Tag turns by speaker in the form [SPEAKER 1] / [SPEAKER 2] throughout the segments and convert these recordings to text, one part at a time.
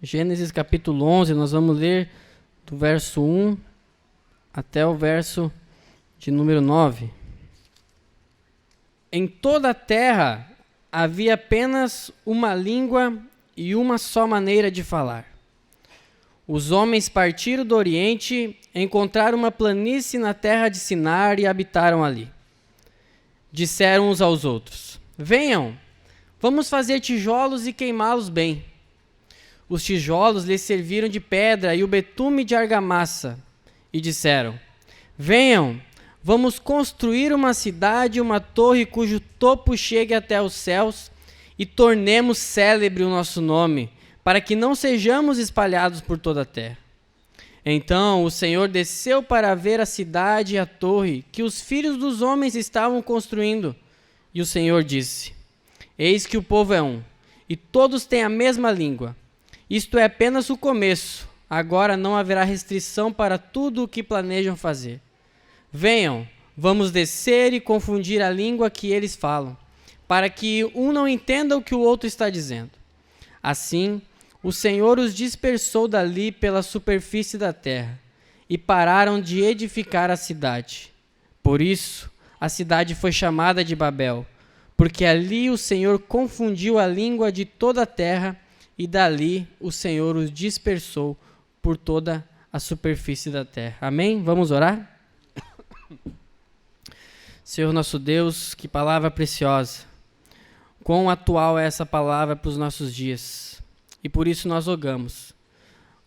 [SPEAKER 1] Gênesis capítulo 11, nós vamos ler do verso 1 até o verso de número 9. Em toda a terra havia apenas uma língua e uma só maneira de falar. Os homens partiram do Oriente, encontraram uma planície na terra de Sinar e habitaram ali. Disseram uns aos outros: venham, vamos fazer tijolos e queimá-los bem. Os tijolos lhes serviram de pedra e o betume de argamassa. E disseram: venham, vamos construir uma cidade, uma torre cujo topo chegue até os céus, e tornemos célebre o nosso nome, para que não sejamos espalhados por toda a terra. Então o Senhor desceu para ver a cidade e a torre que os filhos dos homens estavam construindo. E o Senhor disse: eis que o povo é um, e todos têm a mesma língua. Isto é apenas o começo. Agora não haverá restrição para tudo o que planejam fazer. Venham, vamos descer e confundir a língua que eles falam, para que um não entenda o que o outro está dizendo. Assim, o Senhor os dispersou dali pela superfície da terra, e pararam de edificar a cidade. Por isso, a cidade foi chamada de Babel, porque ali o Senhor confundiu a língua de toda a terra, e dali o Senhor os dispersou por toda a superfície da terra. Amém? Vamos orar? Senhor nosso Deus, que palavra preciosa. Quão atual é essa palavra para os nossos dias. E por isso nós rogamos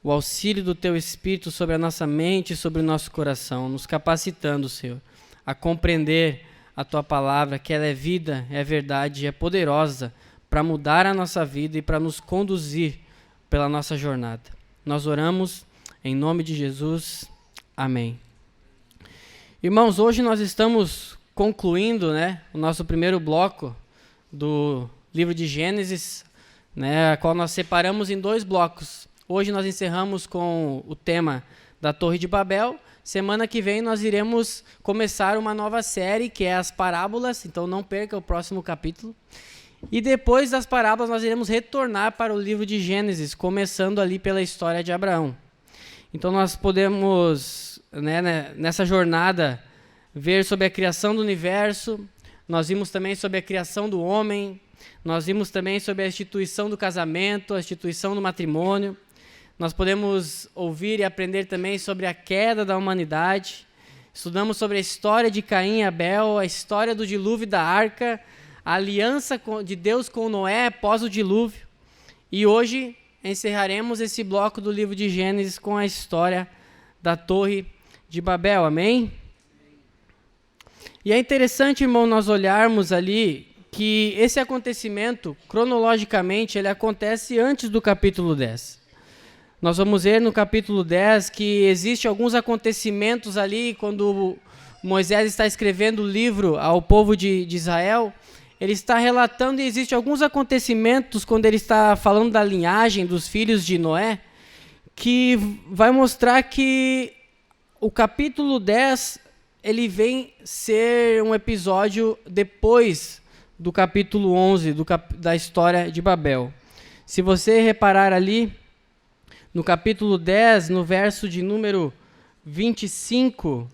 [SPEAKER 1] o auxílio do Teu Espírito sobre a nossa mente e sobre o nosso coração, nos capacitando, Senhor, a compreender a Tua palavra, que ela é vida, é verdade, é poderosa para mudar a nossa vida e para nos conduzir pela nossa jornada. Nós oramos em nome de Jesus. Amém. Irmãos, hoje nós estamos concluindo, o nosso primeiro bloco do livro de Gênesis, a qual nós separamos em 2 blocos. Hoje nós encerramos com o tema da Torre de Babel. Semana que vem nós iremos começar uma nova série, que é as parábolas, então não perca o próximo capítulo. E depois das parábolas nós iremos retornar para o livro de Gênesis, começando ali pela história de Abraão. Então nós podemos, nessa jornada, ver sobre a criação do universo. Nós vimos também sobre a criação do homem. Nós vimos também sobre a instituição do casamento, a instituição do matrimônio. Nós podemos ouvir e aprender também sobre a queda da humanidade. Estudamos sobre a história de Caim e Abel, a história do dilúvio e da arca, a aliança de Deus com Noé após o dilúvio. E hoje encerraremos esse bloco do livro de Gênesis com a história da Torre de Babel. Amém? E é interessante, irmão, nós olharmos ali que esse acontecimento, cronologicamente, ele acontece antes do capítulo 10. Nós vamos ver no capítulo 10 que existem alguns acontecimentos ali, quando Moisés está escrevendo o livro ao povo de Israel. Ele está relatando e existem alguns acontecimentos, quando ele está falando da linhagem dos filhos de Noé, que vai mostrar que o capítulo 10, ele vem ser um episódio depois do capítulo 11, da história de Babel. Se você reparar ali, no capítulo 10, no verso de número 25...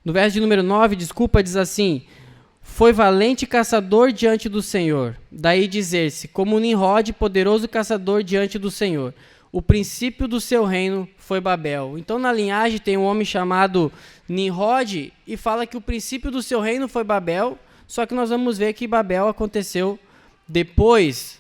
[SPEAKER 1] No verso de número 9, diz assim: foi valente caçador diante do Senhor. Daí dizer-se, como Nimrod, poderoso caçador diante do Senhor. O princípio do seu reino foi Babel. Então na linhagem tem um homem chamado Nimrod e fala que o princípio do seu reino foi Babel, só que nós vamos ver que Babel aconteceu depois,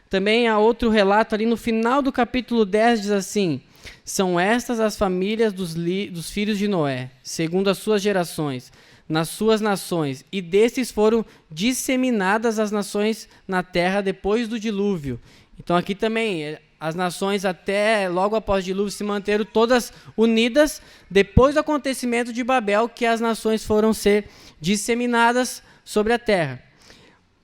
[SPEAKER 1] Também há outro relato ali no final do capítulo 10, diz assim: são estas as famílias dos filhos de Noé, segundo as suas gerações, nas suas nações, e destes foram disseminadas as nações na terra depois do dilúvio. Então aqui também, as nações até logo após o dilúvio se manteram todas unidas, depois do acontecimento de Babel, que as nações foram ser disseminadas sobre a terra.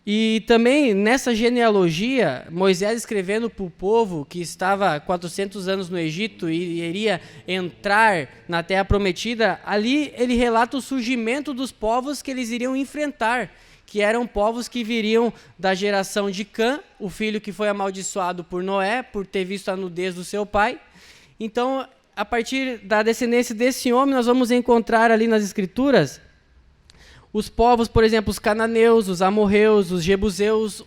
[SPEAKER 1] E também nessa genealogia, Moisés escrevendo para o povo que estava 400 anos no Egito e iria entrar na Terra Prometida, ali ele relata o surgimento dos povos que eles iriam enfrentar, que eram povos que viriam da geração de Cã, o filho que foi amaldiçoado por Noé, por ter visto a nudez do seu pai. Então, a partir da descendência desse homem, nós vamos encontrar ali nas Escrituras os povos, por exemplo, os cananeus, os amorreus, os jebuseus,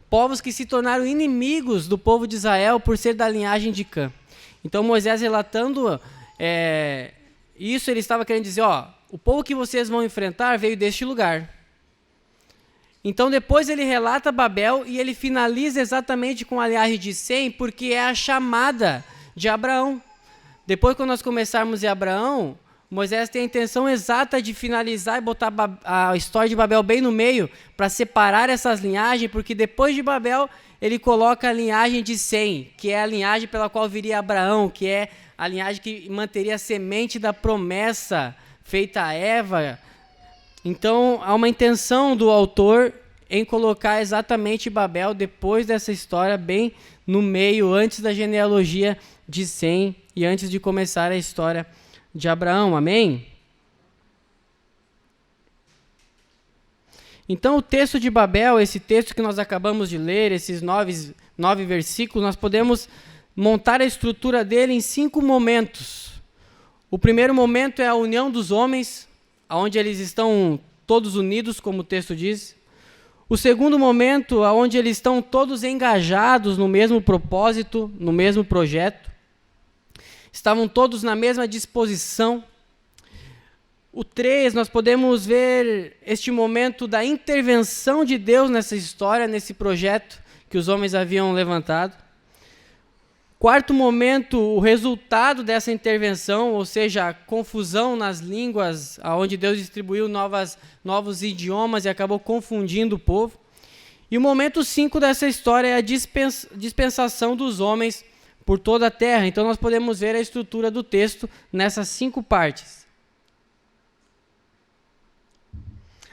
[SPEAKER 1] povos que se tornaram inimigos do povo de Israel por ser da linhagem de Cã. Então, Moisés relatando isso, ele estava querendo dizer, o povo que vocês vão enfrentar veio deste lugar. Então, depois ele relata Babel e ele finaliza exatamente com a linhagem de Sem, porque é a chamada de Abraão. Depois, quando nós começarmos em Abraão, Moisés tem a intenção exata de finalizar e botar a história de Babel bem no meio, para separar essas linhagens, porque depois de Babel, ele coloca a linhagem de Sem, que é a linhagem pela qual viria Abraão, que é a linhagem que manteria a semente da promessa feita a Eva. Então, há uma intenção do autor em colocar exatamente Babel depois dessa história, bem no meio, antes da genealogia de Sem e antes de começar a história de Abraão, amém? Então, o texto de Babel, esse texto que nós acabamos de ler, esses 9 versículos, nós podemos montar a estrutura dele em 5 momentos. O primeiro momento é a união dos homens, onde eles estão todos unidos, como o texto diz. O segundo momento, onde eles estão todos engajados no mesmo propósito, no mesmo projeto. Estavam todos na mesma disposição. O 3, nós podemos ver este momento da intervenção de Deus nessa história, nesse projeto que os homens haviam levantado. Quarto momento, o resultado dessa intervenção, ou seja, a confusão nas línguas, onde Deus distribuiu novos idiomas e acabou confundindo o povo. E o momento 5 dessa história é a dispensação dos homens por toda a terra. Então nós podemos ver a estrutura do texto nessas 5 partes.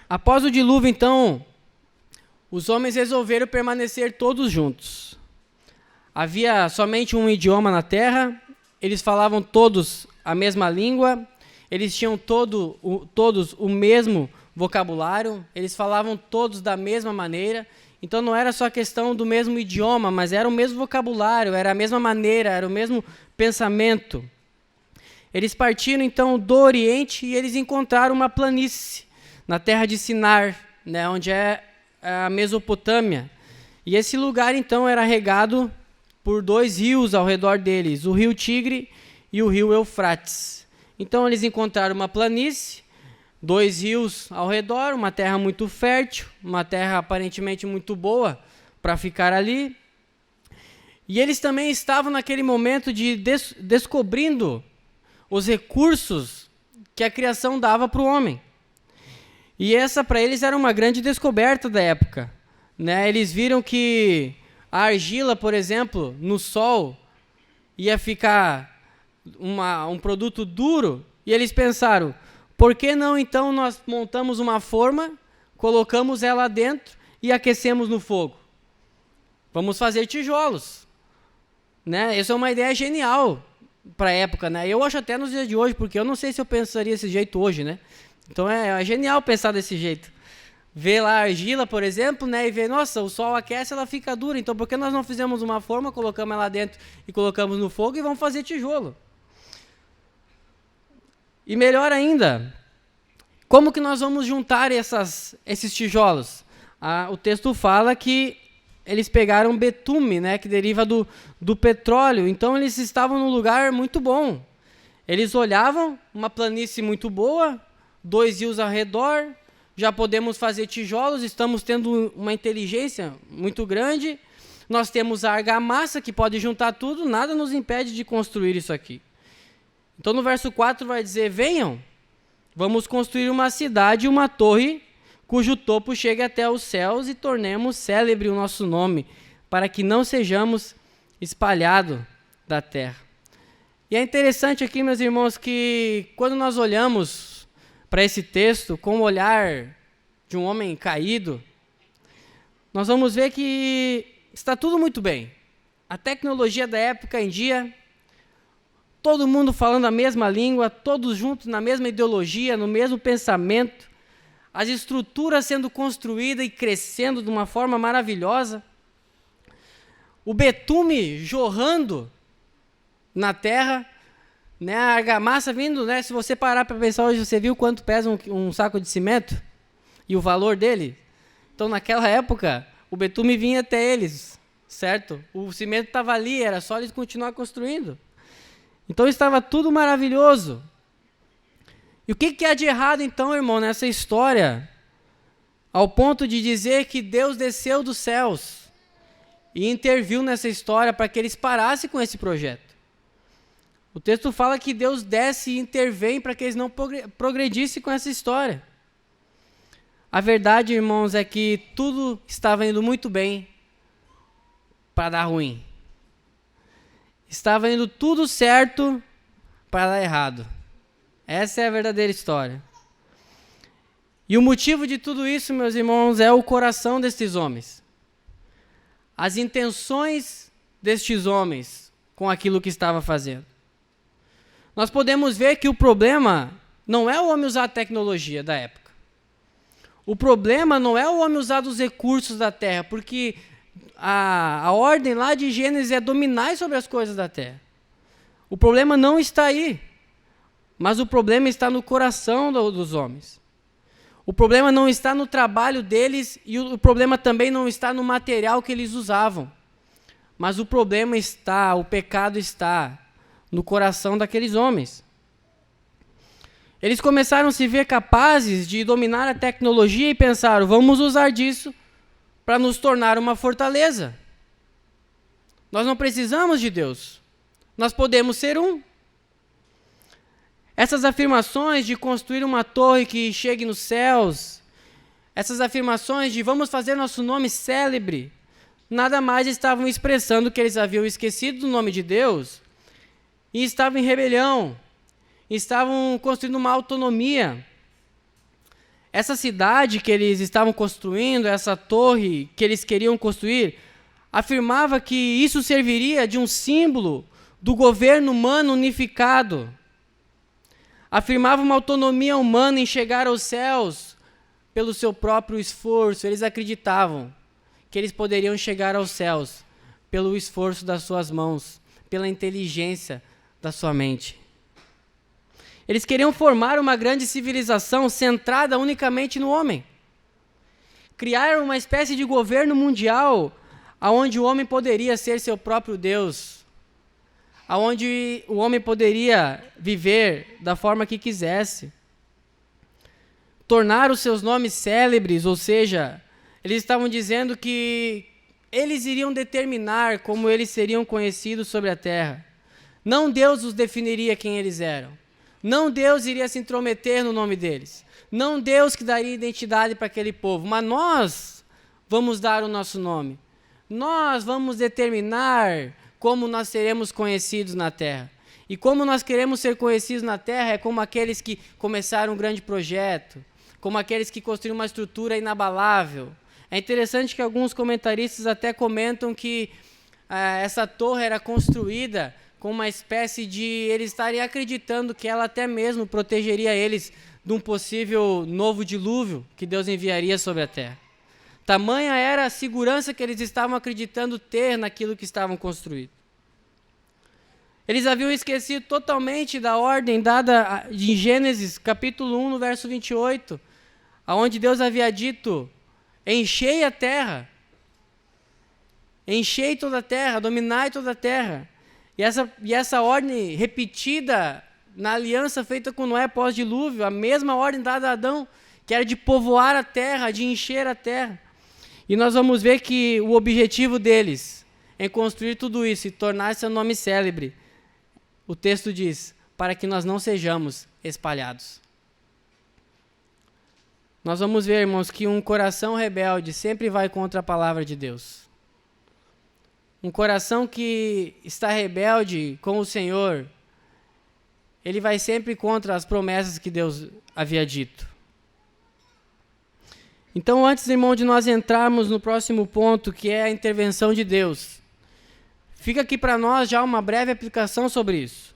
[SPEAKER 1] Após o dilúvio, então, os homens resolveram permanecer todos juntos. Havia somente um idioma na terra, eles falavam todos a mesma língua, eles tinham todos o mesmo vocabulário, eles falavam todos da mesma maneira. Então não era só questão do mesmo idioma, mas era o mesmo vocabulário, era a mesma maneira, era o mesmo pensamento. Eles partiram então do Oriente e eles encontraram uma planície na terra de Sinar, né, onde é a Mesopotâmia. E esse lugar então era regado por 2 rios ao redor deles, o rio Tigre e o rio Eufrates. Então eles encontraram uma planície, 2 rios ao redor, uma terra muito fértil, uma terra aparentemente muito boa para ficar ali. E eles também estavam naquele momento de descobrindo os recursos que a criação dava para o homem. E essa para eles era uma grande descoberta da época, né? Eles viram que a argila, por exemplo, no sol, ia ficar um produto duro, e eles pensaram, por que não então nós montamos uma forma, colocamos ela dentro e aquecemos no fogo? Vamos fazer tijolos, né? Essa é uma ideia genial para a época, né? Eu acho até nos dias de hoje, porque eu não sei se eu pensaria desse jeito hoje, né? Então é genial pensar desse jeito. Ver lá a argila, por exemplo, né, e ver, nossa, o sol aquece, ela fica dura, então por que nós não fizemos uma forma, colocamos ela dentro e colocamos no fogo e vamos fazer tijolo? E melhor ainda, como que nós vamos juntar esses tijolos? O texto fala que eles pegaram betume, né, que deriva do petróleo, então eles estavam num lugar muito bom. Eles olhavam, uma planície muito boa, 2 rios ao redor, já podemos fazer tijolos, estamos tendo uma inteligência muito grande, nós temos a argamassa que pode juntar tudo, nada nos impede de construir isso aqui. Então no verso 4 vai dizer, venham, vamos construir uma cidade e uma torre, cujo topo chegue até os céus e tornemos célebre o nosso nome, para que não sejamos espalhados da terra. E é interessante aqui, meus irmãos, que quando nós olhamos para esse texto com o olhar de um homem caído, nós vamos ver que está tudo muito bem. A tecnologia da época em dia, todo mundo falando a mesma língua, todos juntos na mesma ideologia, no mesmo pensamento. as estruturas sendo construídas e crescendo de uma forma maravilhosa, o betume jorrando na terra, né, a argamassa vindo, né, se você parar para pensar hoje, você viu quanto pesa um saco de cimento e o valor dele? Então, naquela época, o betume vinha até eles, certo? O cimento estava ali, era só eles continuar construindo. Então, estava tudo maravilhoso. E o que há de errado, então, irmão, nessa história? Ao ponto de dizer que Deus desceu dos céus e interviu nessa história para que eles parassem com esse projeto. O texto fala que Deus desce e intervém para que eles não progredissem com essa história. A verdade, irmãos, é que tudo estava indo muito bem para dar ruim. Estava indo tudo certo para dar errado. Essa é a verdadeira história. E o motivo de tudo isso, meus irmãos, é o coração destes homens. As intenções destes homens com aquilo que estava fazendo. Nós podemos ver que o problema não é o homem usar a tecnologia da época. O problema não é o homem usar dos recursos da terra, porque a ordem lá de Gênesis é dominar sobre as coisas da terra. O problema não está aí, mas o problema está no coração dos homens. O problema não está no trabalho deles e o problema também não está no material que eles usavam. Mas o problema está, o pecado está no coração daqueles homens. Eles começaram a se ver capazes de dominar a tecnologia e pensaram, vamos usar disso para nos tornar uma fortaleza. Nós não precisamos de Deus. Nós podemos ser um. Essas afirmações de construir uma torre que chegue nos céus, essas afirmações de vamos fazer nosso nome célebre, nada mais estavam expressando que eles haviam esquecido do nome de Deus e estavam em rebelião, estavam construindo uma autonomia. Essa cidade que eles estavam construindo, essa torre que eles queriam construir, afirmava que isso serviria de um símbolo do governo humano unificado. Afirmava uma autonomia humana em chegar aos céus pelo seu próprio esforço. Eles acreditavam que eles poderiam chegar aos céus pelo esforço das suas mãos, pela inteligência da sua mente. Eles queriam formar uma grande civilização centrada unicamente no homem. Criar uma espécie de governo mundial onde o homem poderia ser seu próprio Deus, onde o homem poderia viver da forma que quisesse. Tornar os seus nomes célebres, ou seja, eles estavam dizendo que eles iriam determinar como eles seriam conhecidos sobre a terra. Não Deus os definiria quem eles eram. Não Deus iria se intrometer no nome deles. Não Deus que daria identidade para aquele povo. Mas nós vamos dar o nosso nome. Nós vamos determinar como nós seremos conhecidos na terra. E como nós queremos ser conhecidos na terra é como aqueles que começaram um grande projeto, como aqueles que construíram uma estrutura inabalável. É interessante que alguns comentaristas até comentam que essa torre era construída com uma espécie de... Eles estariam acreditando que ela até mesmo protegeria eles de um possível novo dilúvio que Deus enviaria sobre a terra. Tamanha era a segurança que eles estavam acreditando ter naquilo que estavam construindo. Eles haviam esquecido totalmente da ordem dada em Gênesis, capítulo 1, no verso 28, onde Deus havia dito, enchei a terra, enchei toda a terra, dominai toda a terra. E essa ordem repetida na aliança feita com Noé pós-dilúvio, a mesma ordem dada a Adão, que era de povoar a terra, de encher a terra. E nós vamos ver que o objetivo deles em construir tudo isso e tornar seu nome célebre, o texto diz, para que nós não sejamos espalhados. Nós vamos ver, irmãos, que um coração rebelde sempre vai contra a palavra de Deus. Um coração que está rebelde com o Senhor, ele vai sempre contra as promessas que Deus havia dito. Então, antes, irmão, de nós entrarmos no próximo ponto, que é a intervenção de Deus, fica aqui para nós já uma breve aplicação sobre isso.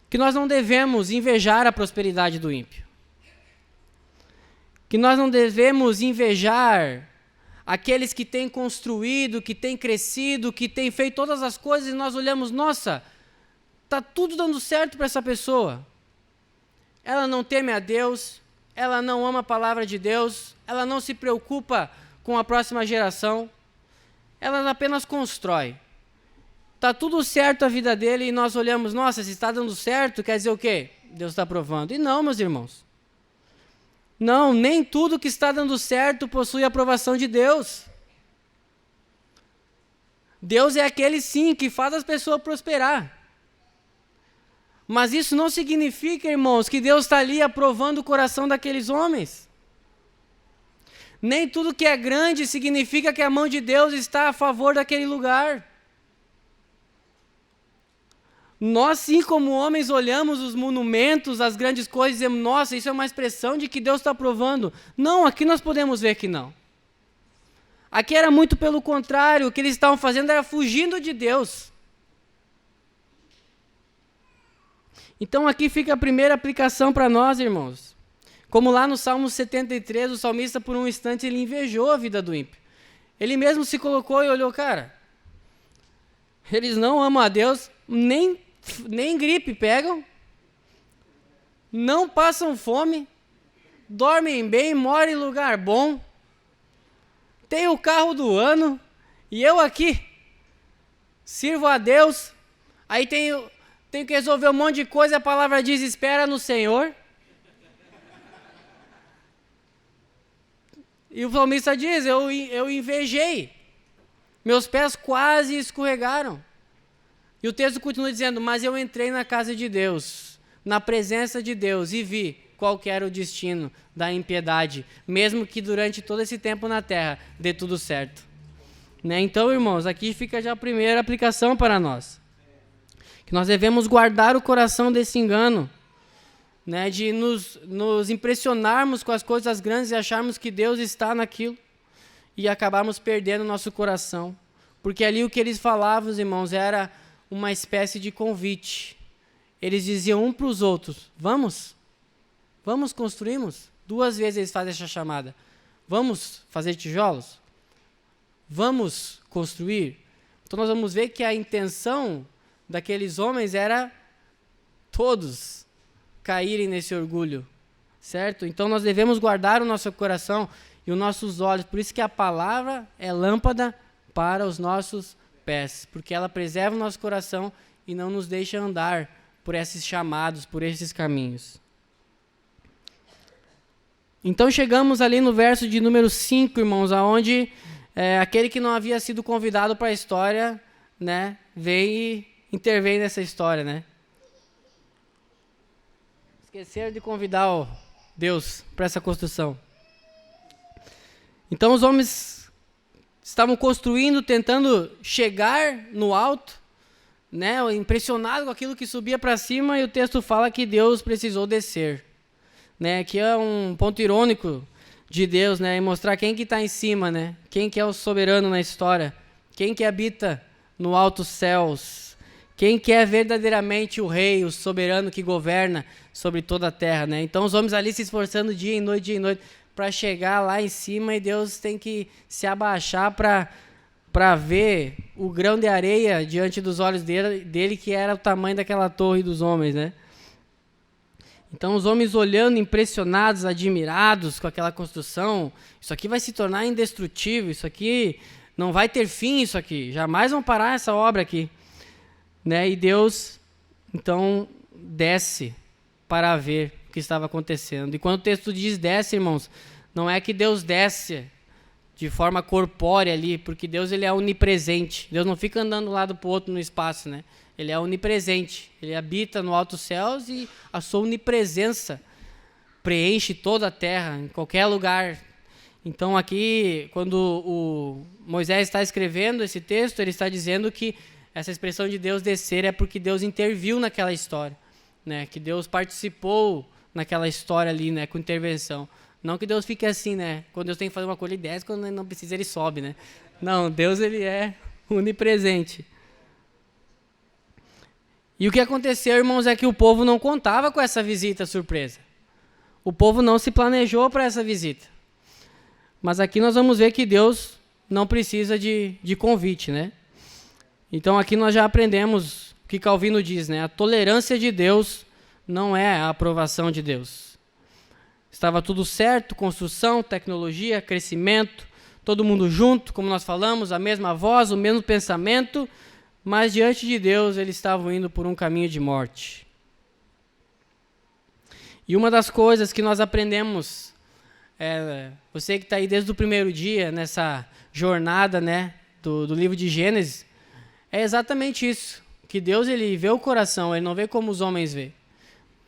[SPEAKER 1] Que nós não devemos invejar a prosperidade do ímpio. que nós não devemos invejar aqueles que têm construído, que têm crescido, que têm feito todas as coisas e nós olhamos, nossa, está tudo dando certo para essa pessoa. Ela não teme a Deus, ela não ama a palavra de Deus, ela não se preocupa com a próxima geração, ela apenas constrói. Está tudo certo a vida dele e nós olhamos, nossa, se está dando certo, quer dizer o quê? Deus está aprovando. E não, meus irmãos. Não, nem tudo que está dando certo possui a aprovação de Deus. Deus é aquele sim que faz as pessoas prosperar. Mas isso não significa, irmãos, que Deus está ali aprovando o coração daqueles homens. Nem tudo que é grande significa que a mão de Deus está a favor daquele lugar. Nós, sim, como homens, olhamos os monumentos, as grandes coisas e dizemos, nossa, isso é uma expressão de que Deus está aprovando. Não, aqui nós podemos ver que não. Aqui era muito pelo contrário, o que eles estavam fazendo era fugindo de Deus. Então aqui fica a primeira aplicação para nós, irmãos. Como lá no Salmo 73, o salmista por um instante ele invejou a vida do ímpio. Ele mesmo se colocou e olhou, cara, eles não amam a Deus, nem gripe pegam, não passam fome, dormem bem, moram em lugar bom, tem o carro do ano, e eu aqui sirvo a Deus, aí tenho que resolver um monte de coisa, a palavra diz, espera no Senhor. E o salmista diz, eu invejei, meus pés quase escorregaram. E o texto continua dizendo, mas eu entrei na casa de Deus, na presença de Deus, e vi qual que era o destino da impiedade, mesmo que durante todo esse tempo na terra dê tudo certo. Né? Então, irmãos, aqui fica já a primeira aplicação para nós. Que nós devemos guardar o coração desse engano, né? De nos impressionarmos com as coisas grandes e acharmos que Deus está naquilo e acabarmos perdendo o nosso coração. Porque ali o que eles falavam, os irmãos, era uma espécie de convite. Eles diziam um para os outros, vamos construirmos? 2 vezes eles fazem essa chamada. Vamos fazer tijolos? Vamos construir? Então nós vamos ver que a intenção daqueles homens era todos caírem nesse orgulho, certo? Então nós devemos guardar o nosso coração e os nossos olhos, por isso que a palavra é lâmpada para os nossos pés, porque ela preserva o nosso coração e não nos deixa andar por esses chamados, por esses caminhos. Então chegamos ali no verso de número 5, irmãos, aonde aquele que não havia sido convidado para a história, né, vem e intervém nessa história, né? Esqueceram de convidar o Deus para essa construção. Então os homens estavam construindo, tentando chegar no alto, né, impressionados com aquilo que subia para cima, e o texto fala que Deus precisou descer. Né, que é um ponto irônico de Deus, né, em mostrar quem que está em cima, né, quem que é o soberano na história, quem que habita no altos céus, quem que é verdadeiramente o rei, o soberano que governa sobre toda a terra, né? Então os homens ali se esforçando dia e noite para chegar lá em cima, e Deus tem que se abaixar para ver o grão de areia diante dos olhos dele, que era o tamanho daquela torre dos homens, né? Então os homens olhando, impressionados, admirados com aquela construção, isso aqui vai se tornar indestrutível, isso aqui não vai ter fim, isso aqui, jamais vão parar essa obra aqui. Né? E Deus, então, desce para ver o que estava acontecendo. E quando o texto diz desce, irmãos, não é que Deus desce de forma corpórea ali, porque Deus ele é onipresente. Deus não fica andando de um lado para o outro no espaço, né? Ele é onipresente. Ele habita no alto céus e a sua onipresença preenche toda a terra, em qualquer lugar. Então aqui, quando o Moisés está escrevendo esse texto, ele está dizendo que essa expressão de Deus descer é porque Deus interviu naquela história, né? Que Deus participou naquela história ali, né? Com intervenção. Não que Deus fique assim, né? Quando Deus tem que fazer uma coisa, ele desce, quando ele não precisa, ele sobe, né? Não, Deus ele é onipresente. E o que aconteceu, irmãos, é que o povo não contava com essa visita surpresa. O povo não se planejou para essa visita. Mas aqui nós vamos ver que Deus não precisa de convite, né? Então aqui nós já aprendemos o que Calvino diz, né? A tolerância de Deus não é a aprovação de Deus. Estava tudo certo, construção, tecnologia, crescimento, todo mundo junto, como nós falamos, a mesma voz, o mesmo pensamento, mas diante de Deus eles estavam indo por um caminho de morte. E uma das coisas que nós aprendemos, você que está aí desde o primeiro dia, nessa jornada, né, do livro de Gênesis, é exatamente isso, que Deus ele vê o coração, ele não vê como os homens vê.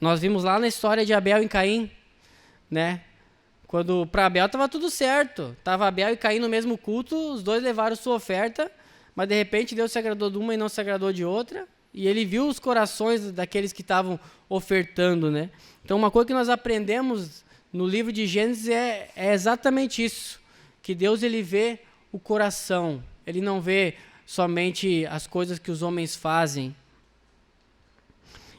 [SPEAKER 1] Nós vimos lá na história de Abel e Caim, né? Quando para Abel estava tudo certo, estava Abel e Caim no mesmo culto, os dois levaram sua oferta, mas de repente Deus se agradou de uma e não se agradou de outra, e ele viu os corações daqueles que estavam ofertando, né? Então uma coisa que nós aprendemos no livro de Gênesis é exatamente isso, que Deus ele vê o coração, ele não vê somente as coisas que os homens fazem.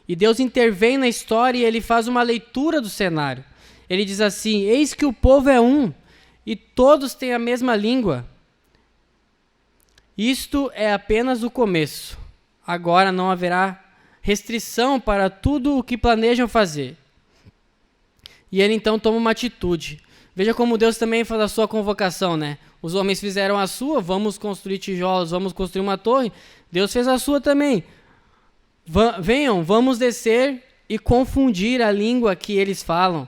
[SPEAKER 1] E Deus intervém na história e ele faz uma leitura do cenário. Ele diz assim: eis que o povo é um, e todos têm a mesma língua. Isto é apenas o começo. Agora não haverá restrição para tudo o que planejam fazer. E ele então toma uma atitude. Veja como Deus também faz a sua convocação, né? Os homens fizeram a sua, vamos construir tijolos, vamos construir uma torre. Deus fez a sua também. Venham, vamos descer e confundir a língua que eles falam,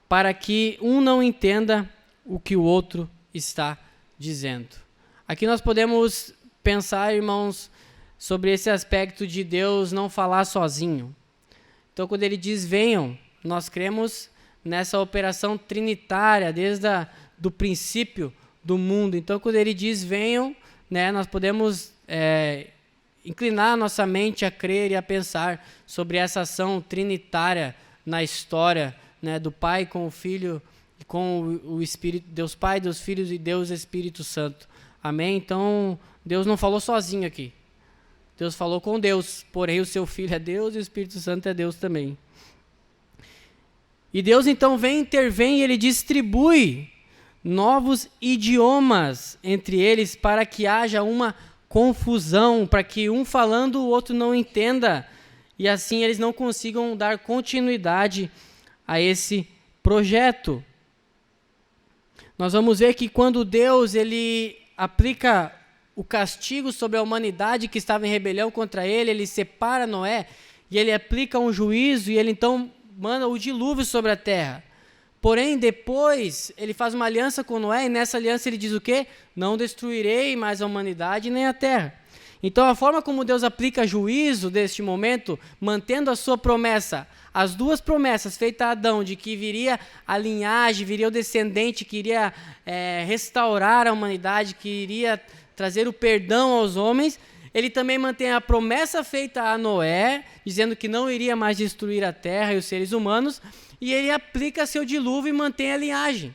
[SPEAKER 1] para que um não entenda o que o outro está dizendo. Aqui nós podemos pensar, irmãos, sobre esse aspecto de Deus não falar sozinho. Então, quando ele diz venham, nós cremos nessa operação trinitária desde do princípio do mundo. Então, quando ele diz venham, né, nós podemos inclinar a nossa mente a crer e a pensar sobre essa ação trinitária na história, né, do Pai com o Filho, com o Espírito, Deus Pai, Deus Filho e Deus Espírito Santo. Amém? Então, Deus não falou sozinho aqui. Deus falou com Deus, porém o seu Filho é Deus e o Espírito Santo é Deus também. E Deus então intervém e ele distribui novos idiomas entre eles para que haja uma confusão, para que um falando o outro não entenda e assim eles não consigam dar continuidade a esse projeto. Nós vamos ver que quando Deus ele aplica o castigo sobre a humanidade que estava em rebelião contra ele, ele separa Noé e ele aplica um juízo e ele então manda o dilúvio sobre a terra. Porém, depois, ele faz uma aliança com Noé, e nessa aliança ele diz o quê? Não destruirei mais a humanidade nem a terra. Então, a forma como Deus aplica juízo deste momento, mantendo a sua promessa, as duas promessas feitas a Adão, de que viria a linhagem, viria o descendente, que iria restaurar a humanidade, que iria trazer o perdão aos homens, ele também mantém a promessa feita a Noé, dizendo que não iria mais destruir a terra e os seres humanos, e ele aplica seu dilúvio e mantém a linhagem.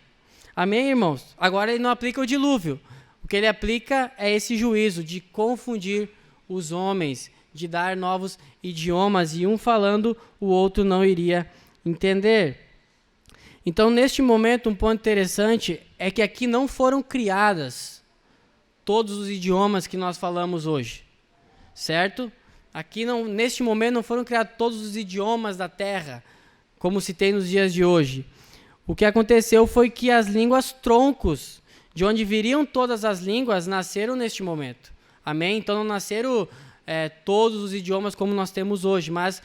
[SPEAKER 1] Amém, irmãos? Agora ele não aplica o dilúvio. O que ele aplica é esse juízo de confundir os homens, de dar novos idiomas, e um falando, o outro não iria entender. Então, neste momento, um ponto interessante é que aqui não foram criadas todos os idiomas que nós falamos hoje, certo? Aqui, neste momento, não foram criados todos os idiomas da terra, como se tem nos dias de hoje. O que aconteceu foi que as línguas troncos, de onde viriam todas as línguas, nasceram neste momento. Amém? Então não nasceram todos os idiomas como nós temos hoje, mas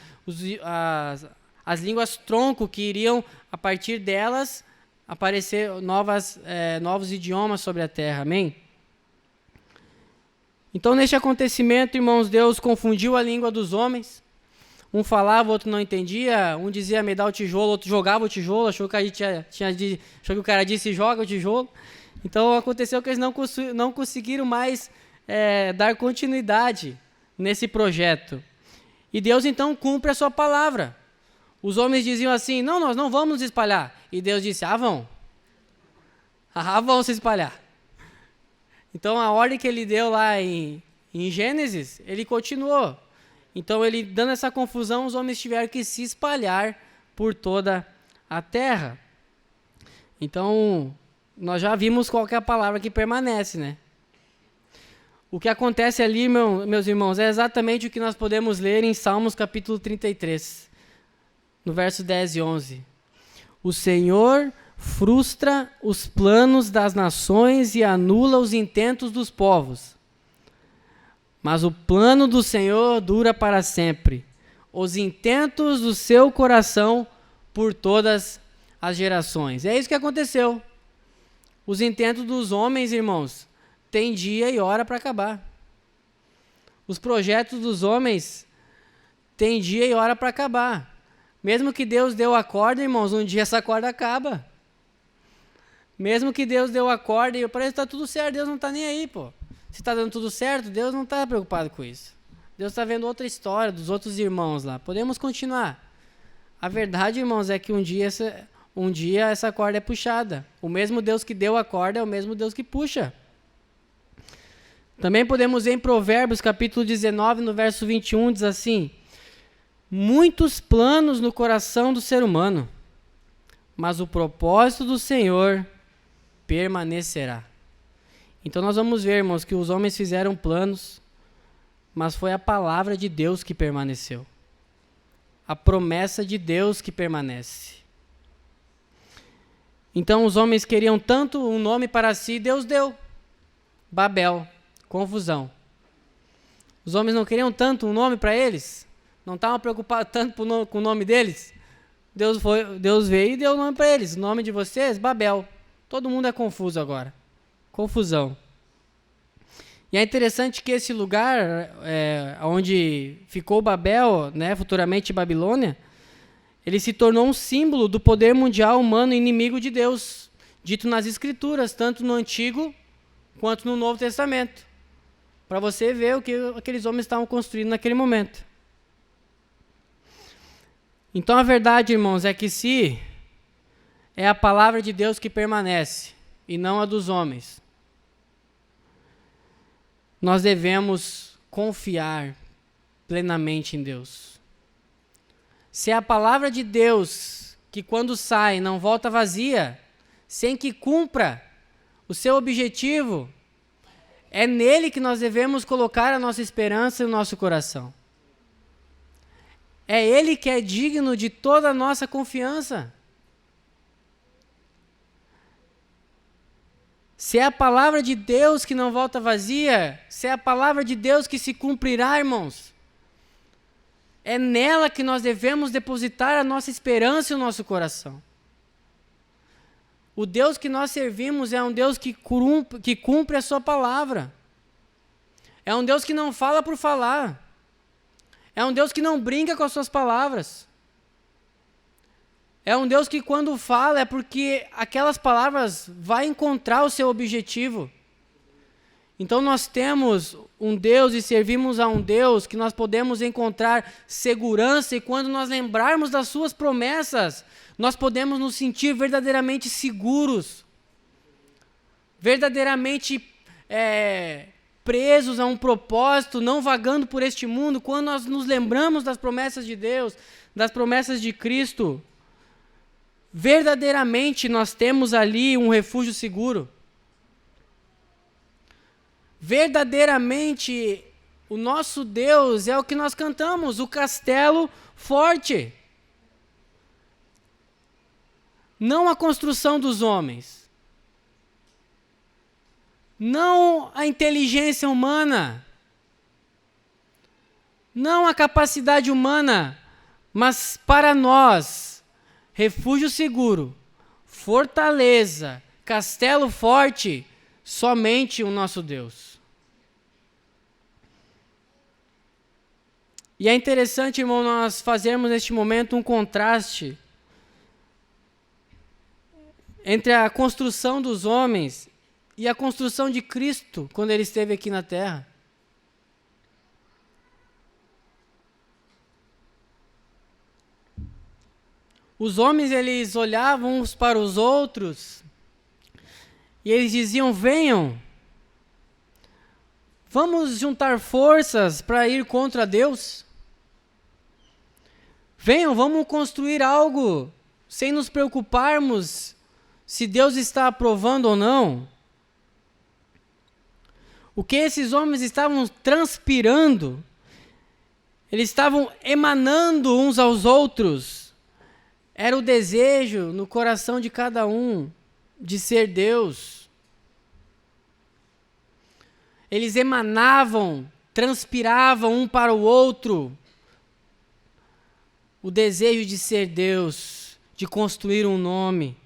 [SPEAKER 1] as línguas tronco que iriam, a partir delas, aparecer novos idiomas sobre a terra. Amém? Então, neste acontecimento, irmãos, Deus confundiu a língua dos homens. Um falava, o outro não entendia. Um dizia, me dá o tijolo, outro jogava o tijolo, achou que o cara disse, joga o tijolo. Então, aconteceu que eles não conseguiram mais dar continuidade nesse projeto. E Deus, então, cumpre a sua palavra. Os homens diziam assim, não, nós não vamos nos espalhar. E Deus disse, vão. Vão se espalhar. Então, a ordem que ele deu lá em Gênesis, ele continuou. Então, ele dando essa confusão, os homens tiveram que se espalhar por toda a terra. Então, nós já vimos qual que é a palavra que permanece, né? O que acontece ali, meus irmãos, é exatamente o que nós podemos ler em Salmos capítulo 33, no verso 10 e 11. O Senhor frustra os planos das nações e anula os intentos dos povos. Mas o plano do Senhor dura para sempre, os intentos do seu coração por todas as gerações. É isso que aconteceu. Os intentos dos homens, irmãos, tem dia e hora para acabar. Os projetos dos homens têm dia e hora para acabar. Mesmo que Deus deu a corda, irmãos, um dia essa corda acaba. Mesmo que Deus deu a corda e parece que está tudo certo, Deus não está nem aí, pô. Se está dando tudo certo, Deus não está preocupado com isso. Deus está vendo outra história dos outros irmãos lá. Podemos continuar. A verdade, irmãos, é que um dia essa corda é puxada. O mesmo Deus que deu a corda é o mesmo Deus que puxa. Também podemos ver em Provérbios, capítulo 19, no verso 21, diz assim: muitos planos no coração do ser humano, mas o propósito do Senhor permanecerá. Então nós vamos ver, irmãos, que os homens fizeram planos, mas foi a palavra de Deus que permaneceu. A promessa de Deus que permanece. Então os homens queriam tanto um nome para si, Deus deu. Babel. Confusão. Os homens não queriam tanto um nome para eles? Não estavam preocupados tanto com o nome deles? Deus veio e deu o nome para eles. O nome de vocês, Babel. Todo mundo é confuso agora. Confusão. E é interessante que esse lugar, onde ficou Babel, né, futuramente Babilônia, ele se tornou um símbolo do poder mundial humano inimigo de Deus, dito nas Escrituras, tanto no Antigo quanto no Novo Testamento. Para você ver o que aqueles homens estavam construindo naquele momento. Então a verdade, irmãos, é que se é a palavra de Deus que permanece e não a dos homens, nós devemos confiar plenamente em Deus. Se é a palavra de Deus que quando sai não volta vazia, sem que cumpra o seu objetivo, é nele que nós devemos colocar a nossa esperança e o nosso coração. É ele que é digno de toda a nossa confiança. Se é a palavra de Deus que não volta vazia, se é a palavra de Deus que se cumprirá, irmãos, é nela que nós devemos depositar a nossa esperança e o nosso coração. O Deus que nós servimos é um Deus que cumpre a sua palavra. É um Deus que não fala por falar. É um Deus que não brinca com as suas palavras. É um Deus que quando fala é porque aquelas palavras vão encontrar o seu objetivo. Então nós temos um Deus e servimos a um Deus que nós podemos encontrar segurança, e quando nós lembrarmos das suas promessas, nós podemos nos sentir verdadeiramente seguros, verdadeiramente presos a um propósito, não vagando por este mundo. Quando nós nos lembramos das promessas de Deus, das promessas de Cristo, verdadeiramente nós temos ali um refúgio seguro. Verdadeiramente o nosso Deus é o que nós cantamos, o castelo forte. Não a construção dos homens. Não a inteligência humana. Não a capacidade humana. Mas para nós, refúgio seguro, fortaleza, castelo forte, somente o nosso Deus. E é interessante, irmão, nós fazermos neste momento um contraste entre a construção dos homens e a construção de Cristo quando ele esteve aqui na terra. Os homens, eles olhavam uns para os outros e eles diziam: venham, vamos juntar forças para ir contra Deus. Venham, vamos construir algo sem nos preocuparmos se Deus está aprovando ou não. O que esses homens estavam transpirando, eles estavam emanando uns aos outros, era o desejo no coração de cada um de ser Deus. Eles emanavam, transpiravam um para o outro o desejo de ser Deus, de construir um nome.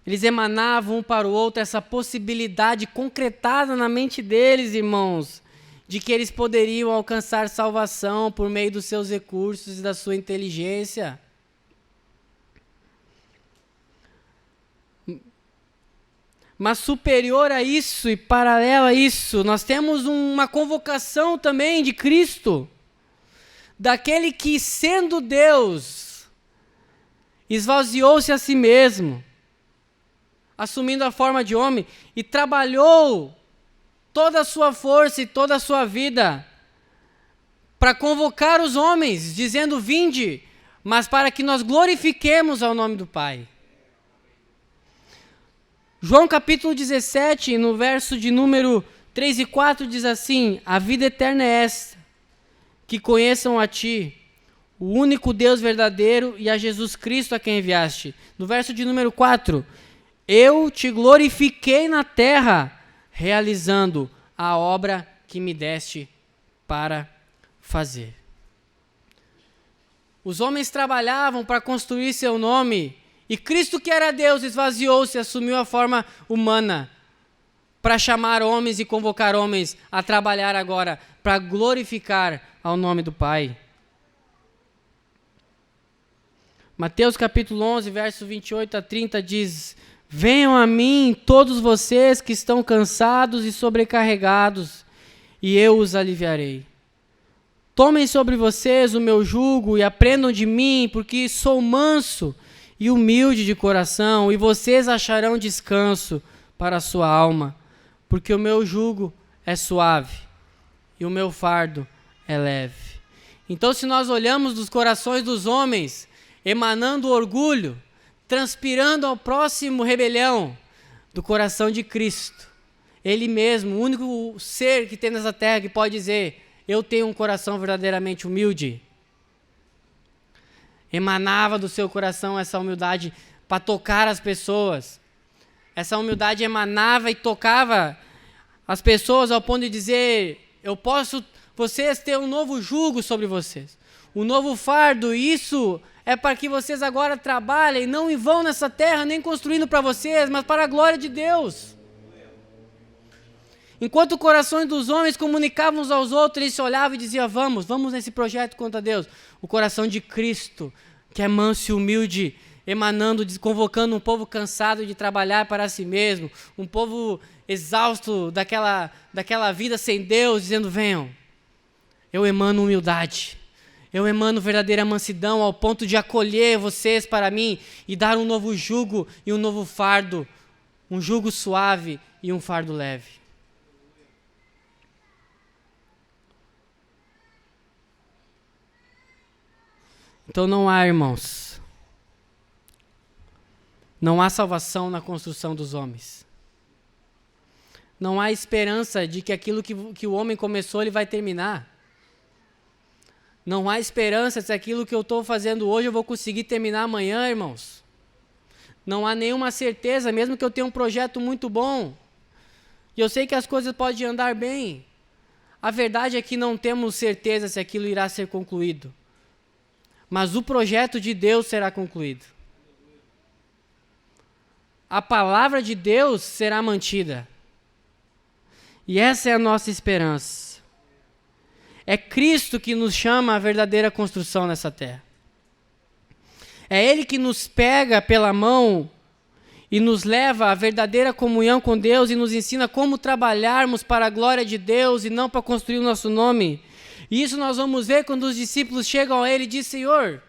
[SPEAKER 1] Eles emanavam um para o outro essa possibilidade concretada na mente deles, irmãos, de que eles poderiam alcançar salvação por meio dos seus recursos e da sua inteligência. Mas superior a isso e paralelo a isso, nós temos uma convocação também de Cristo, daquele que, sendo Deus, esvaziou-se a si mesmo, assumindo a forma de homem, e trabalhou toda a sua força e toda a sua vida para convocar os homens, dizendo: vinde, mas para que nós glorifiquemos ao nome do Pai. João capítulo 17, no verso de número 3 e 4, diz assim: a vida eterna é esta, que conheçam a Ti, o único Deus verdadeiro, e a Jesus Cristo a quem enviaste. No verso de número 4, eu te glorifiquei na terra, realizando a obra que me deste para fazer. Os homens trabalhavam para construir seu nome, e Cristo, que era Deus, esvaziou-se, assumiu a forma humana para chamar homens e convocar homens a trabalhar agora para glorificar ao nome do Pai. Mateus capítulo 11, verso 28 a 30 diz: venham a mim todos vocês que estão cansados e sobrecarregados, e eu os aliviarei. Tomem sobre vocês o meu jugo e aprendam de mim, porque sou manso e humilde de coração, e vocês acharão descanso para a sua alma, porque o meu jugo é suave e o meu fardo é leve. Então, se nós olhamos dos corações dos homens, emanando orgulho, transpirando ao próximo rebelião, do coração de Cristo, Ele mesmo, o único ser que tem nessa terra que pode dizer: eu tenho um coração verdadeiramente humilde. Emanava do seu coração essa humildade para tocar as pessoas. Essa humildade emanava e tocava as pessoas ao ponto de dizer: vocês têm um novo jugo sobre vocês, um novo fardo, e isso é para que vocês agora trabalhem, não em vão nessa terra, nem construindo para vocês, mas para a glória de Deus. Enquanto os corações dos homens comunicavam uns aos outros, eles se olhavam e diziam: vamos nesse projeto contra Deus. O coração de Cristo, que é manso e humilde, emanando, convocando um povo cansado de trabalhar para si mesmo, um povo exausto daquela vida sem Deus, dizendo: venham, eu emano humildade, eu emano verdadeira mansidão, ao ponto de acolher vocês para mim e dar um novo jugo e um novo fardo, um jugo suave e um fardo leve. Então não há, irmãos, não há salvação na construção dos homens. Não há esperança de que aquilo que o homem começou, ele vai terminar. Não há esperança se aquilo que eu estou fazendo hoje eu vou conseguir terminar amanhã, irmãos. Não há nenhuma certeza, mesmo que eu tenha um projeto muito bom, e eu sei que as coisas podem andar bem, a verdade é que não temos certeza se aquilo irá ser concluído. Mas o projeto de Deus será concluído. A palavra de Deus será mantida. E essa é a nossa esperança. É Cristo que nos chama à verdadeira construção nessa terra. É Ele que nos pega pela mão e nos leva à verdadeira comunhão com Deus e nos ensina como trabalharmos para a glória de Deus e não para construir o nosso nome. E isso nós vamos ver quando os discípulos chegam a Ele e dizem: Senhor,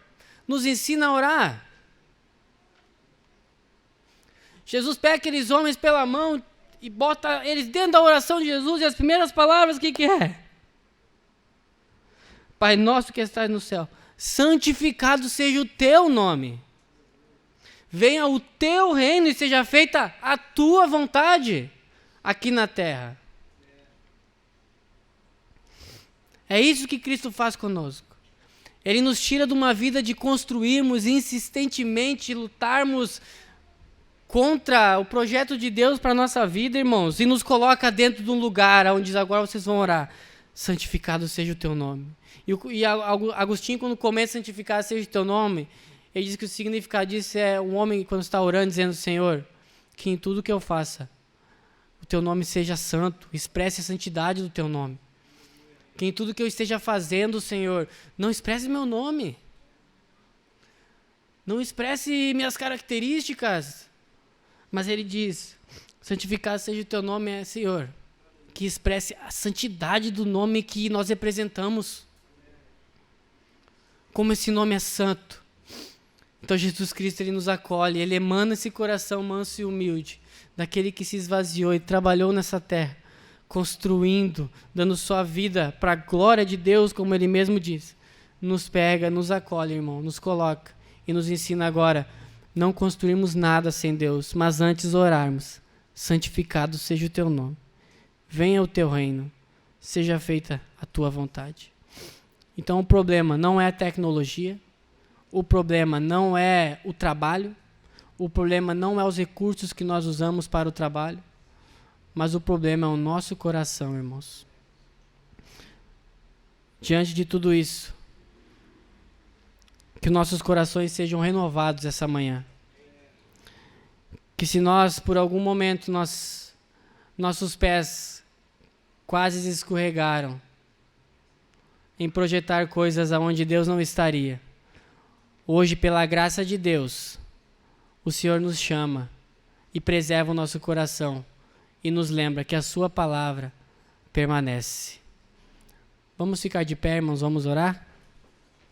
[SPEAKER 1] nos ensina a orar. Jesus pega aqueles homens pela mão e bota eles dentro da oração de Jesus, e as primeiras palavras, o que é? Pai nosso que estás no céu, santificado seja o teu nome. venha o teu reino e seja feita a tua vontade aqui na terra. É isso que Cristo faz conosco. Ele nos tira de uma vida de construirmos insistentemente, lutarmos contra o projeto de Deus para a nossa vida, irmãos, e nos coloca dentro de um lugar onde diz, agora vocês vão orar, santificado seja o teu nome. E Agostinho, quando começa santificado seja o teu nome, ele diz que o significado disso é um homem, quando está orando, dizendo, Senhor, que em tudo que eu faça, o teu nome seja santo, expresse a santidade do teu nome. Que em tudo que eu esteja fazendo, Senhor, não expresse meu nome. Não expresse minhas características. Mas ele diz, santificado seja o teu nome, Senhor, que expresse a santidade do nome que nós representamos. Como esse nome é santo. Então Jesus Cristo, ele nos acolhe, ele emana esse coração manso e humilde, daquele que se esvaziou e trabalhou nessa terra, construindo, dando sua vida para a glória de Deus, como ele mesmo diz. Nos pega, nos acolhe, irmão, nos coloca e nos ensina agora, não construirmos nada sem Deus, mas antes orarmos, santificado seja o teu nome, venha o teu reino, seja feita a tua vontade. Então o problema não é a tecnologia, o problema não é o trabalho, o problema não é os recursos que nós usamos para o trabalho, mas o problema é o nosso coração, irmãos. Diante de tudo isso, que nossos corações sejam renovados essa manhã. Que se nós, por algum momento, nossos pés quase escorregaram em projetar coisas aonde Deus não estaria, hoje, pela graça de Deus, o Senhor nos chama e preserva o nosso coração e nos lembra que a sua palavra permanece. Vamos ficar de pé, irmãos, vamos orar?